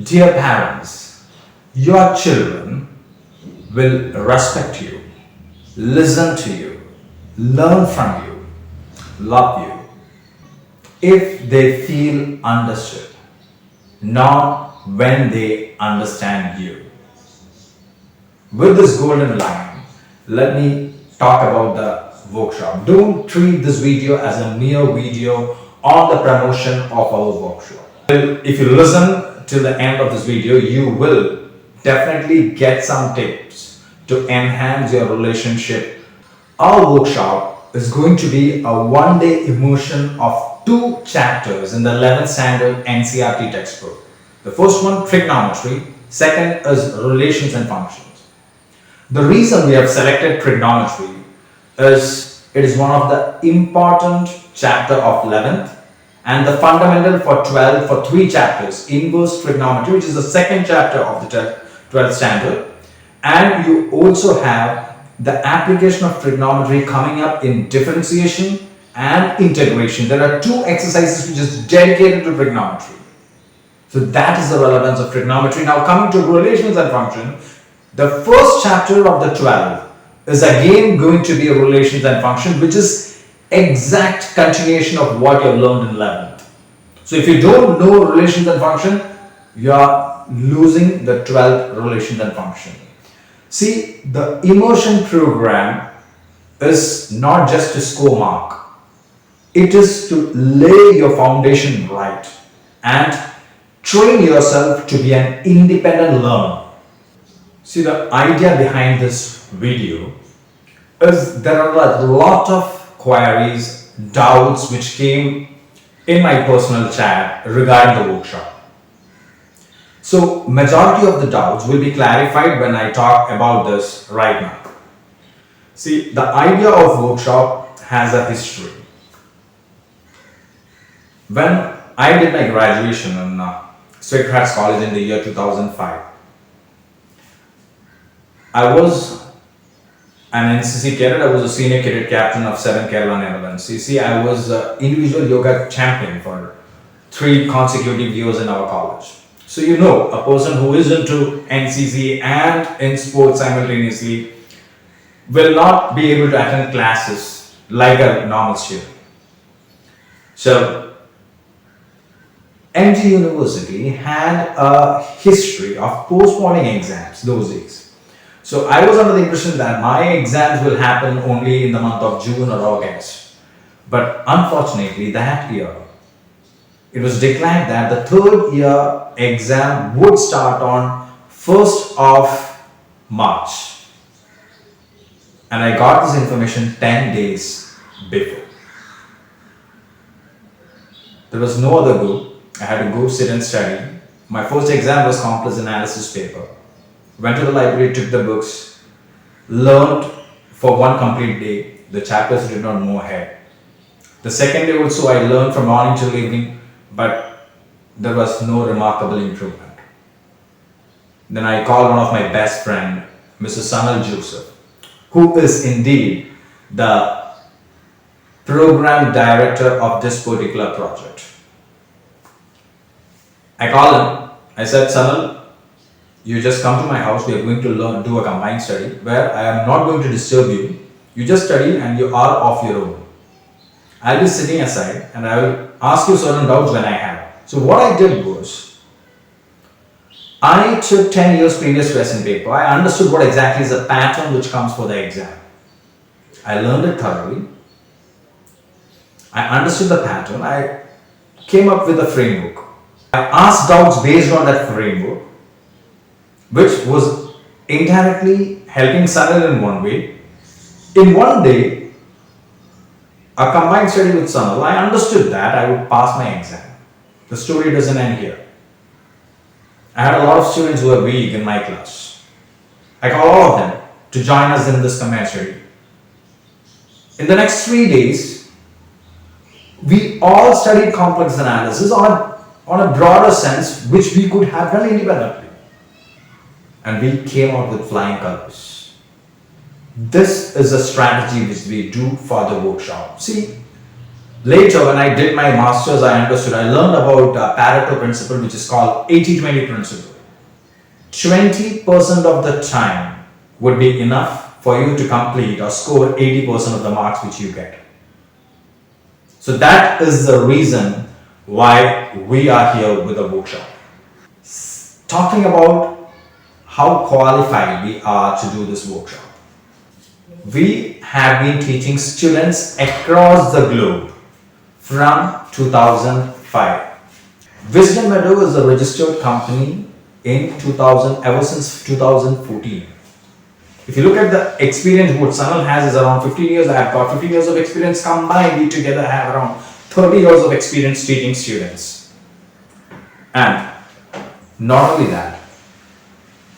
Dear parents, your children will respect you, listen to you, learn from you, love you if they feel understood, not when they understand you. With this golden line, let me talk about the workshop. Don't treat this video as a mere video on the promotion of our workshop. If you listen till the end of this video, you will definitely get some tips to enhance your relationship. Our workshop is going to be a one-day immersion of 2 chapters in the 11th standard NCERT textbook. The first one, trigonometry. Second is relations and functions. The reason we have selected trigonometry is it is one of the important chapter of 11th and the fundamental for 12 for 3 chapters, inverse trigonometry, which is the second chapter of the 12th standard. And you also have the application of trigonometry coming up in differentiation and integration. There are 2 exercises which is dedicated to trigonometry. So that is the relevance of trigonometry. Now coming to relations and function, the first chapter of the 12 is again going to be a relations and function, which is exact continuation of what you have learned in 11th. So if you don't know relations and function, you are losing the 12th relations and function. See, the immersion program is not just to score mark. It is to lay your foundation right and train yourself to be an independent learner. See, the idea behind this video is there are a lot of queries, doubts which came in my personal chat regarding the workshop. So majority of the doubts will be clarified when I talk about this right now. See, the idea of workshop has a history. When I did my graduation in State Arts College in the year 2005, I was an NCC cadet. I was a senior cadet captain of 7 Kerala Netherlands. You see, I was individual yoga champion for 3 consecutive years in our college. So you know, a person who is into NCC and in sports simultaneously will not be able to attend classes like a normal student. So MG University had a history of postponing exams those days. So I was under the impression that my exams will happen only in the month of June or August. But unfortunately that year, it was declared that the 3rd year exam would start on 1st of March. And I got this information 10 days before. There was no other go. I had to go sit and study. My first exam was complex analysis paper. Went to the library, took the books, learned for 1 complete day. The chapters did not move ahead. The second day also I learned from morning till evening, but there was no remarkable improvement. Then I called one of my best friend, Mr. Sanal Joseph, who is indeed the program director of this particular project. I called him. I said, Sanal, you just come to my house. We are going to do a combined study where I am not going to disturb you. You just study and you are off your own. I'll be sitting aside and I will ask you certain doubts when I have. So what I did was, I took 10 years previous question paper. I understood what exactly is the pattern which comes for the exam. I learned it thoroughly. I understood the pattern. I came up with a framework. I asked doubts based on that framework, which was indirectly helping Sanal in one way. In one day, a combined study with Sanal, I understood that I would pass my exam. The story doesn't end here. I had a lot of students who were weak in my class. I called all of them to join us in this combined study. In the next 3 days, we all studied complex analysis on a broader sense, which we could have done independently. And we came out with flying colors. This is a strategy which we do for the workshop. See, Later, when I did my master's, I understood, I learned about Pareto Principle, which is called 80-20 principle. 20% of the time would be enough for you to complete or score 80% of the marks which you get. So that is the reason why we are here with a workshop. Talking about how qualified we are to do this workshop. We have been teaching students across the globe from 2005. Wisdom Meadow is a registered company in 2000, ever since 2014. If you look at the experience what Sanal has is around 15 years, I have got 15 years of experience combined, we together have around 30 years of experience teaching students. And not only that,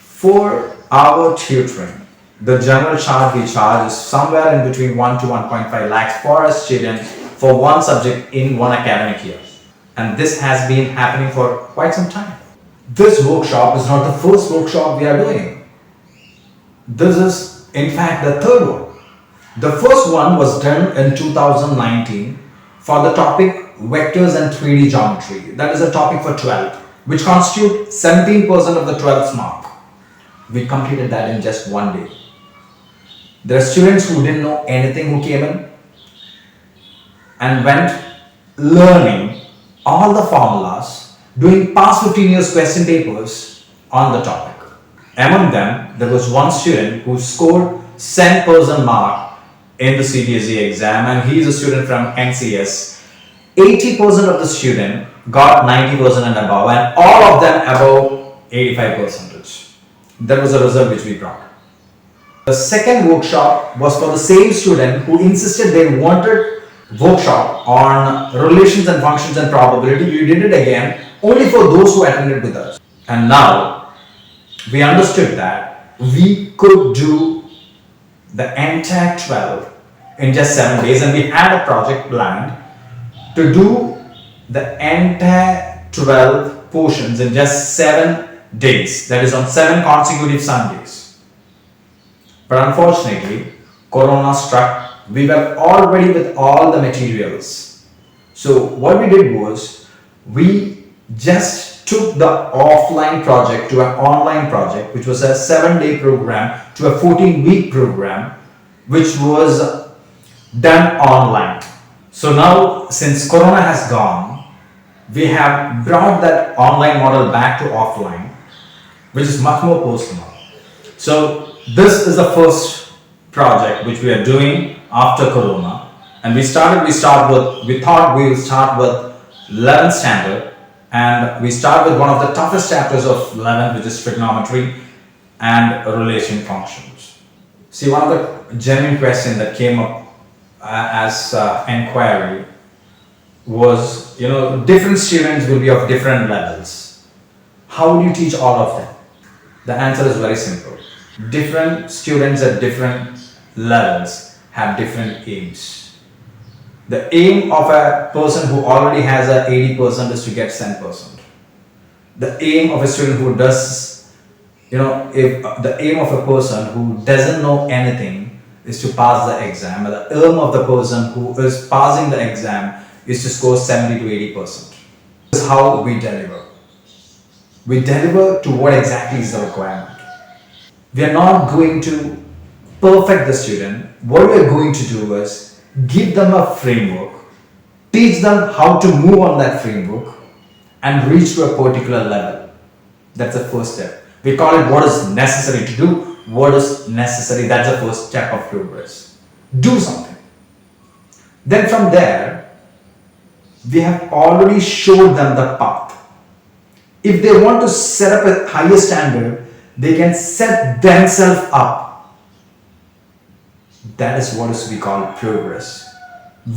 for our tutoring, the general charge we charge is somewhere in between 1 to 1.5 lakhs for a student for one subject in one academic year. And this has been happening for quite some time. This workshop is not the first workshop we are doing. This is in fact the third one. The first one was done in 2019 for the topic vectors and 3D geometry. That is a topic for 12th, which constitute 17% of the 12th mark. We completed that in just one day. There are students who didn't know anything who came in and went learning all the formulas, doing past 15 years question papers on the topic. Among them, there was one student who scored 10% mark in the CBSE exam, and he is a student from NCS. 80% of the student got 90% and above, and all of them above 85%. That was the result which we brought. The second workshop was for the same student who insisted they wanted workshop on relations and functions and probability. We did it again only for those who attended with us. And now we understood that we could do the entire 12 in just 7 days, and we had a project planned to do the entire 12 portions in just 7 days, that is on 7 consecutive Sundays. But unfortunately, Corona struck. We were already with all the materials. So what we did was, we just took the offline project to an online project, which was a 7-day program to a 14-week program, which was done online. So now, since Corona has gone, we have brought that online model back to offline, which is much more personal. So this is the first project which we are doing after Corona, and we thought we will start with 11th standard, and we start with one of the toughest chapters of 11th, which is trigonometry and relation functions. See, one of the genuine questions that came up as inquiry was, different students will be of different levels. How would you teach all of them? The answer is very simple. Different students at different levels have different aims. The aim of a person who already has a 80% is to get 10%. The aim of a student who does, if the aim of a person who doesn't know anything is to pass the exam, and the aim of the person who is passing the exam is to score 70 to 80%. This is how we deliver. We deliver to what exactly is the requirement. We are not going to perfect the student. What we are going to do is give them a framework, teach them how to move on that framework and reach to a particular level. That's the first step. We call it what is necessary to do. What is necessary, that's the first step of progress. Do something. Then from there, we have already showed them the path. If they want to set up a higher standard, they can set themselves up. That is what we call progress.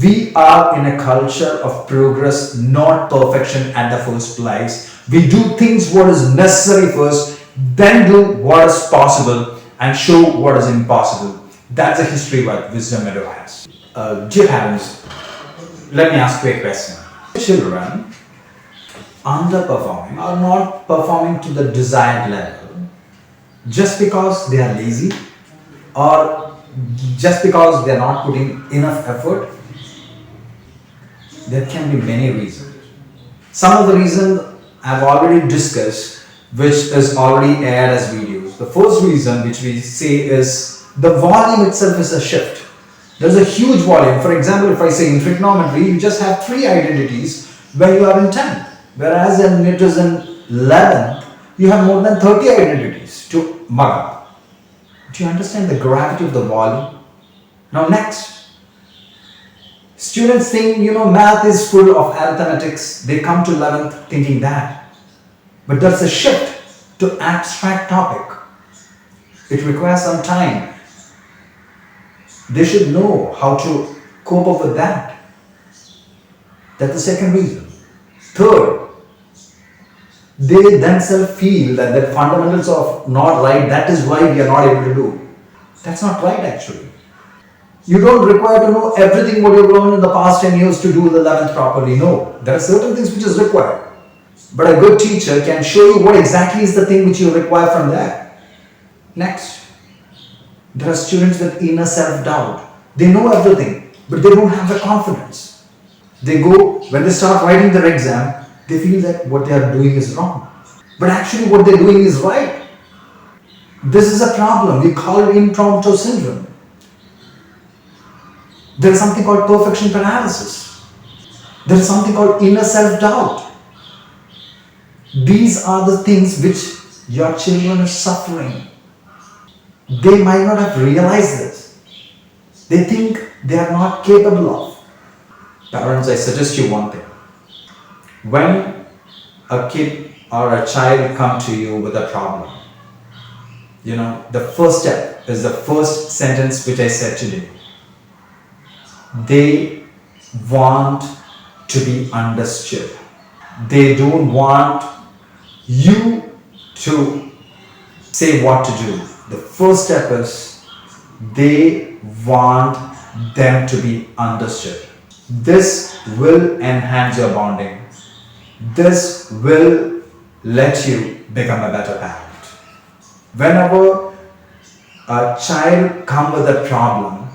We are in a culture of progress, not perfection at the first place. We do things what is necessary first, then do what is possible and show what is impossible. That's a history what Wisdom Meadow has. Dear parents, let me ask you a question. Children underperforming or not performing to the desired level just because they are lazy or just because they are not putting enough effort? There can be many reasons. Some of the reasons I've already discussed, which is already aired as videos. The first reason which we say is the volume itself is a shift. There's a huge volume. For example, if I say in trigonometry, you just have 3 identities when you are in 10. Whereas when it is in 11, you have more than 30 identities to mug up. Do you understand the gravity of the volume? Now next, students think, math is full of arithmetics. They come to 11th thinking that. But that's a shift to abstract topic. It requires some time. They should know how to cope up with that. That's the second reason. Third, they themselves feel that the fundamentals are not right. That is why we are not able to do. That's not right actually. You don't require to know everything what you've learned in the past 10 years to do the 11th properly. No, there are certain things which is required. But a good teacher can show you what exactly is the thing which you require from there. Next, there are students with inner self-doubt. They know everything, but they don't have the confidence. They go, when they start writing their exam, they feel that what they are doing is wrong. But actually what they're doing is right. This is a problem. We call it Impromptu Syndrome. There is something called perfection paralysis. There is something called inner self-doubt. These are the things which your children are suffering. They might not have realized this. They think they are not capable of. Parents, I suggest you one thing. When a kid or a child come to you with a problem, the first step is the first sentence which I said today. They want to be understood. They don't want you to say what to do. The first step is they want them to be understood. This will enhance your bonding. This will let you become a better parent. Whenever a child comes with a problem,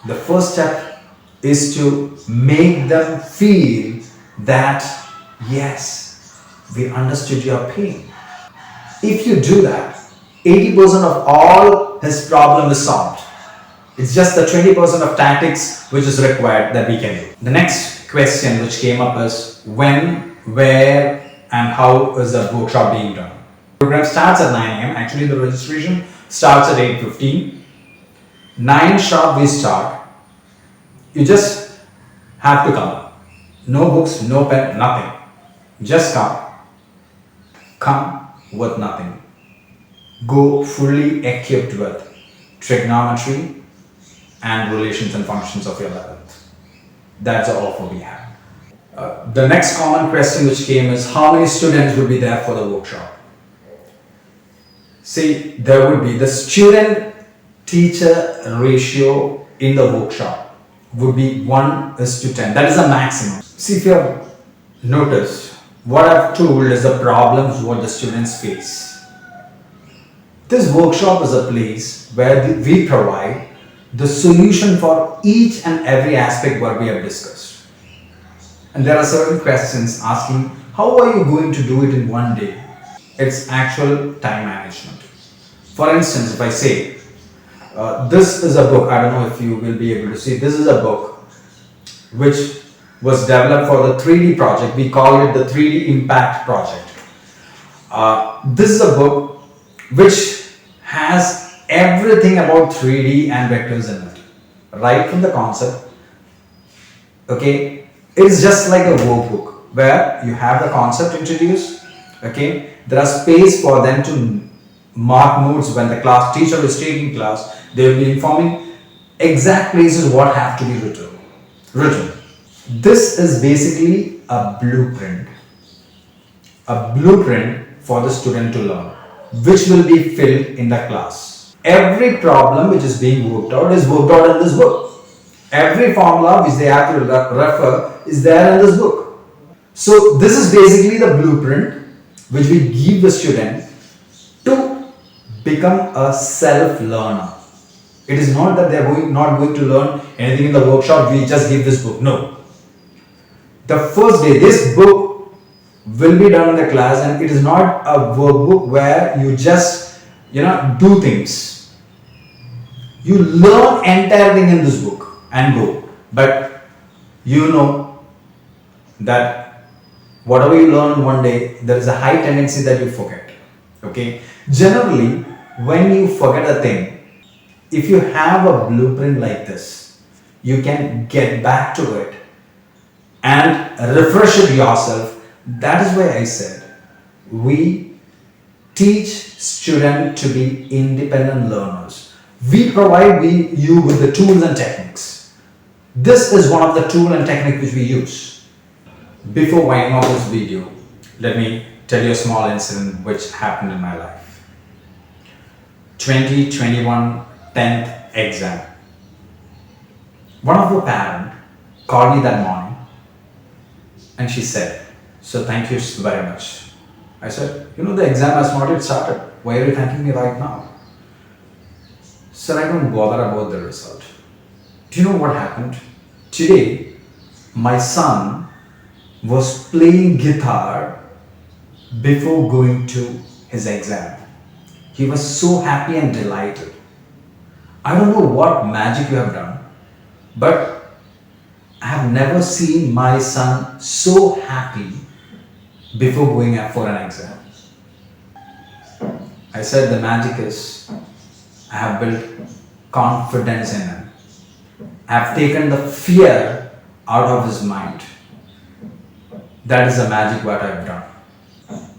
the first step is to make them feel that, yes, we understood your pain. If you do that, 80% of all his problem is solved. It's just the 20% of tactics which is required that we can do. The next question which came up is when, where, and how is the workshop being done? The program starts at 9 a.m. Actually, the registration starts at 8:15. 9 sharp we start. You just have to come. No books, no pen, nothing. Just come. Come with nothing. Go fully equipped with trigonometry and relations and functions of your 11th. That's the offer we have. The next common question which came is how many students will be there for the workshop? See, there would be the student-teacher ratio in the workshop would be 1:10. That is the maximum. See, if you have noticed, what I've told is the problems what the students face. This workshop is a place where we provide the solution for each and every aspect what we have discussed. And there are certain questions asking, how are you going to do it in one day? It's actual time management. For instance, if I say, this is a book, I don't know if you will be able to see, this is a book which was developed for the 3D project. We call it the 3D Impact Project. This is a book which has everything about 3D and vectors in it, right from the concept. Okay, it's just like a workbook where you have the concept introduced. Okay, there are space for them to mark notes when the class teacher is taking class. They will be informing exact places what have to be written. This is basically a blueprint for the student to learn, which will be filled in the class. Every problem which is being worked out is worked out in this book. Every formula which they have to refer is there in this book. So this is basically the blueprint which we give the student to become a self-learner. It is not that they are not going to learn anything in the workshop, we just give this book. No. The first day, this book will be done in the class, and it is not a workbook where you just do things. You learn entire thing in this book and go. But you know that whatever you learn one day, there is a high tendency that you forget. Okay? Generally, when you forget a thing, if you have a blueprint like this, you can get back to it and refresh it yourself. That is why I said we teach students to be independent learners. We provide you with the tools and techniques. This is one of the tools and techniques which we use. Before winding up this video, let me tell you a small incident which happened in my life. 2021 10th exam. One of the parents called me that morning and she said, "So thank you very much." I said, "The exam has not yet started. Why are you thanking me right now?" Sir, I don't bother about the result. Do you know what happened? Today, my son was playing guitar before going to his exam. He was so happy and delighted. I don't know what magic you have done, but I have never seen my son so happy before going up for an exam. I said the magic is I have built confidence in him. I have taken the fear out of his mind. That is the magic what I have done.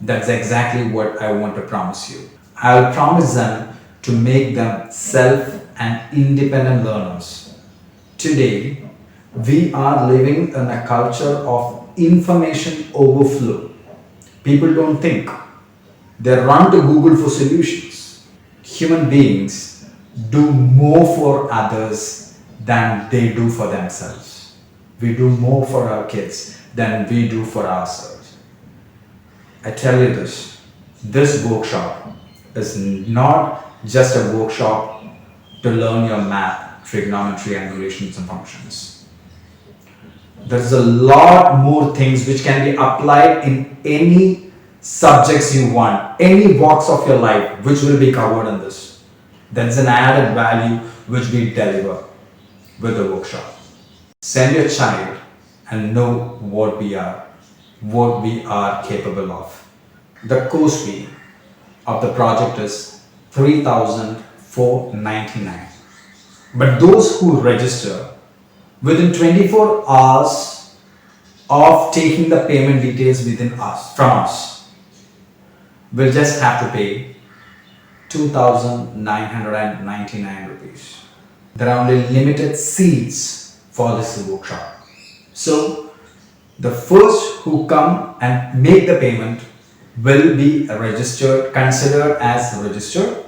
That's exactly what I want to promise you. I will promise them to make them self and independent learners. Today, we are living in a culture of information overflow. People don't think. They run to Google for solutions. Human beings do more for others than they do for themselves. We do more for our kids than we do for ourselves. I tell you this workshop is not just a workshop to learn your math, trigonometry and relations and functions. There's a lot more things which can be applied in any subjects you want, any walks of your life, which will be covered in this. That's an added value which we deliver with the workshop. Send your child and know what we are capable of. The course fee of the project is $3,499. But those who register within 24 hours of taking the payment details from us will just have to pay 2,999 rupees. There are only limited seats for this workshop. So the first who come and make the payment will be considered as registered,